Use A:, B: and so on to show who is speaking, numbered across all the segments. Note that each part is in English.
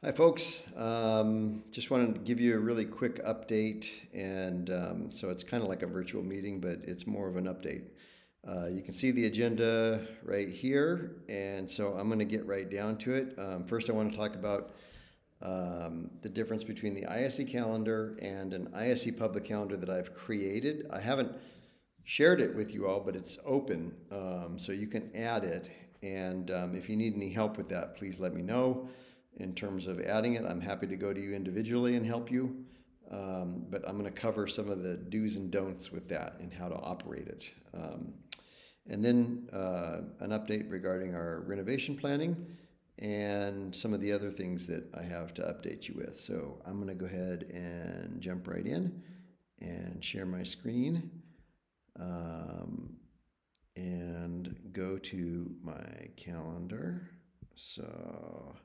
A: Hi, folks. Just wanted to give you a really quick update. And so it's kind of like a virtual meeting, but it's more of an update. You can see the agenda right here. And so I'm going to get right down to it. First, I want to talk about the difference between the ISE calendar and an ISE public calendar that I've created. I haven't shared it with you all, but it's open, so you can add it. And if you need any help with that, please let me know. In terms of adding it, I'm happy to go to you individually and help you. But I'm going to cover some of the do's and don'ts with that and how to operate it. And then an update regarding our renovation planning and some of the other things that I have to update you with. So I'm going to go ahead and jump right in and share my screen um, and go to my calendar. So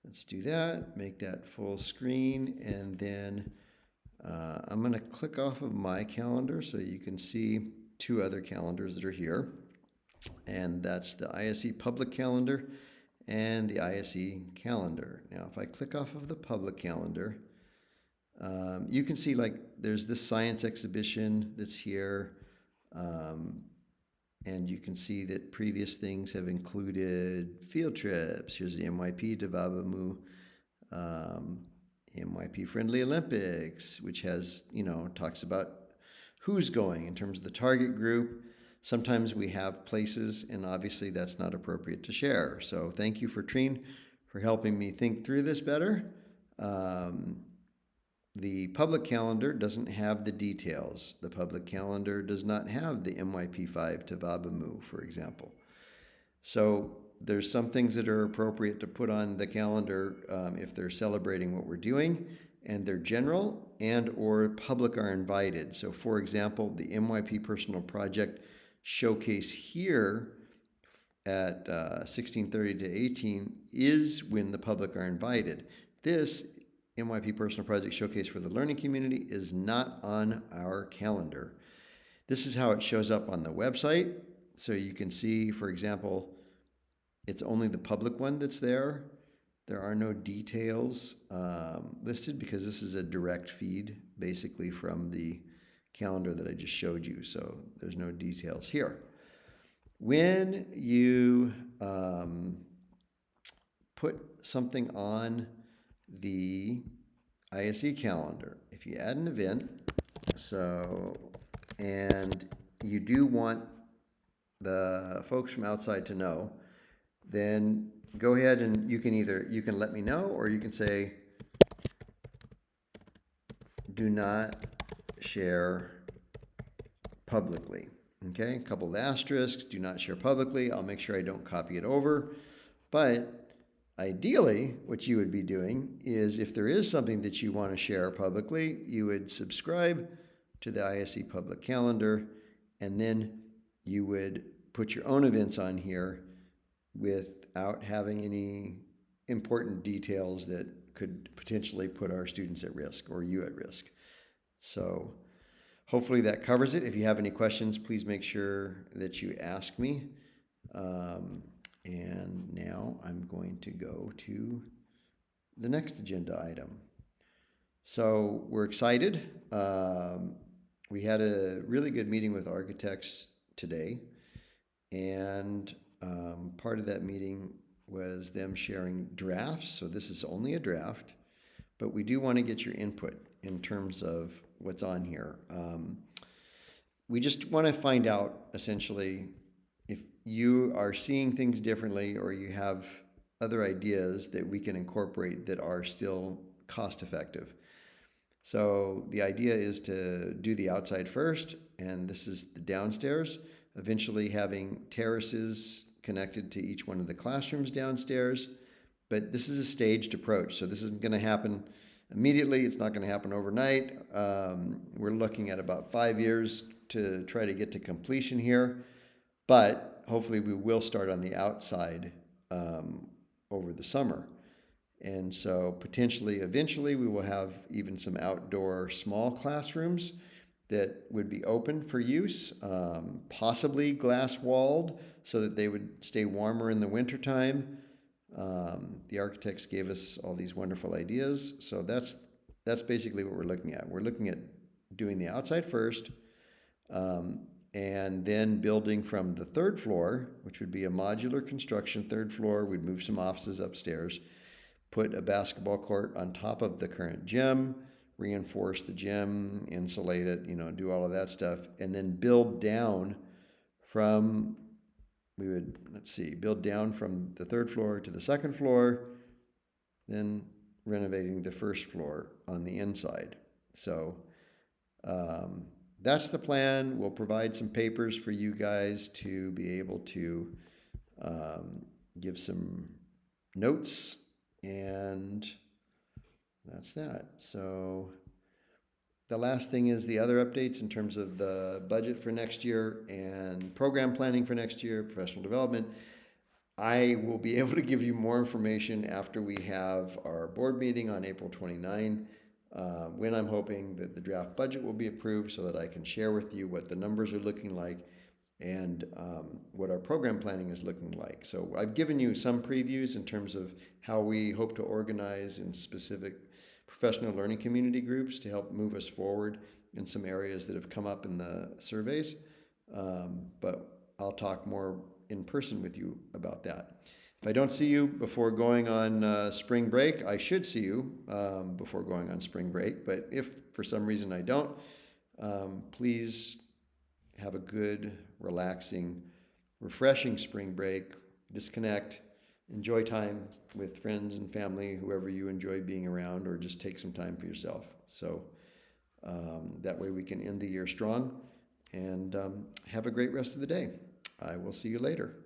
A: let's do that, make that full screen, and then I'm going to click off of my calendar so you can see two other calendars that are here. And that's the ISE public calendar and the ISE calendar. Now, if I click off of the public calendar, you can see like there's this science exhibition that's here. Um, and you can see that previous things have included field trips. Here's the MYP to Vabamu, MYP Friendly Olympics, which has, talks about who's going in terms of the target group. Sometimes we have places, and obviously that's not appropriate to share. So thank you for Trine for helping me think through this better. The public calendar doesn't have the details. The public calendar does not have the MYP5 to Vabamu, for example. So there's some things that are appropriate to put on the calendar if they're celebrating what we're doing, and they're general and or public are invited. So for example, the MYP Personal Project showcase here at 16:30 to 18 is when the public are invited. This MYP Personal Project Showcase for the Learning Community is not on our calendar. This is how it shows up on the website. So you can see, for example, it's only the public one that's there. There are no details listed because this is a direct feed basically from the calendar that I just showed you. So there's no details here. When you put something on the ISE calendar, if you add an event, and you do want the folks from outside to know, then go ahead and you can let me know, or you can say, do not share publicly. Okay, a couple of asterisks, do not share publicly. I'll make sure I don't copy it over. But ideally, what you would be doing is if there is something that you want to share publicly, you would subscribe to the ISE public calendar, and then you would put your own events on here without having any important details that could potentially put our students at risk or you at risk. So hopefully that covers it. If you have any questions, please make sure that you ask me. And now I'm going to go to the next agenda item. So we're excited. We had a really good meeting with architects today, and part of that meeting was them sharing drafts. So this is only a draft, but we do want to get your input in terms of what's on here. We just want to find out essentially if you are seeing things differently or you have other ideas that we can incorporate that are still cost effective. So the idea is to do the outside first, and this is the downstairs, eventually having terraces connected to each one of the classrooms downstairs. But this is a staged approach, so this isn't going to happen immediately. It's not going to happen overnight. We're looking at about 5 years to try to get to completion here, but hopefully we will start on the outside over the summer. And so potentially, eventually, we will have even some outdoor small classrooms that would be open for use, possibly glass walled so that they would stay warmer in the wintertime. The architects gave us all these wonderful ideas. So that's basically what we're looking at. We're looking at doing the outside first, and then building from the third floor, which would be a modular construction third floor. We'd move some offices upstairs, put a basketball court on top of the current gym, reinforce the gym, insulate it, do all of that stuff, and then build down from, build down from the third floor to the second floor, then renovating the first floor on the inside. So that's the plan. We'll provide some papers for you guys to be able to give some notes, and that's that. So the last thing is the other updates in terms of the budget for next year and program planning for next year, professional development. I will be able to give you more information after we have our board meeting on April 29, when I'm hoping that the draft budget will be approved so that I can share with you what the numbers are looking like and what our program planning is looking like. So I've given you some previews in terms of how we hope to organize in specific professional learning community groups to help move us forward in some areas that have come up in the surveys. But I'll talk more in person with you about that. If I don't see you before going on spring break, I should see you before going on spring break. But if for some reason I don't, please have a good, relaxing, refreshing spring break. Disconnect, enjoy time with friends and family, whoever you enjoy being around, or just take some time for yourself. So that way we can end the year strong and have a great rest of the day. I will see you later.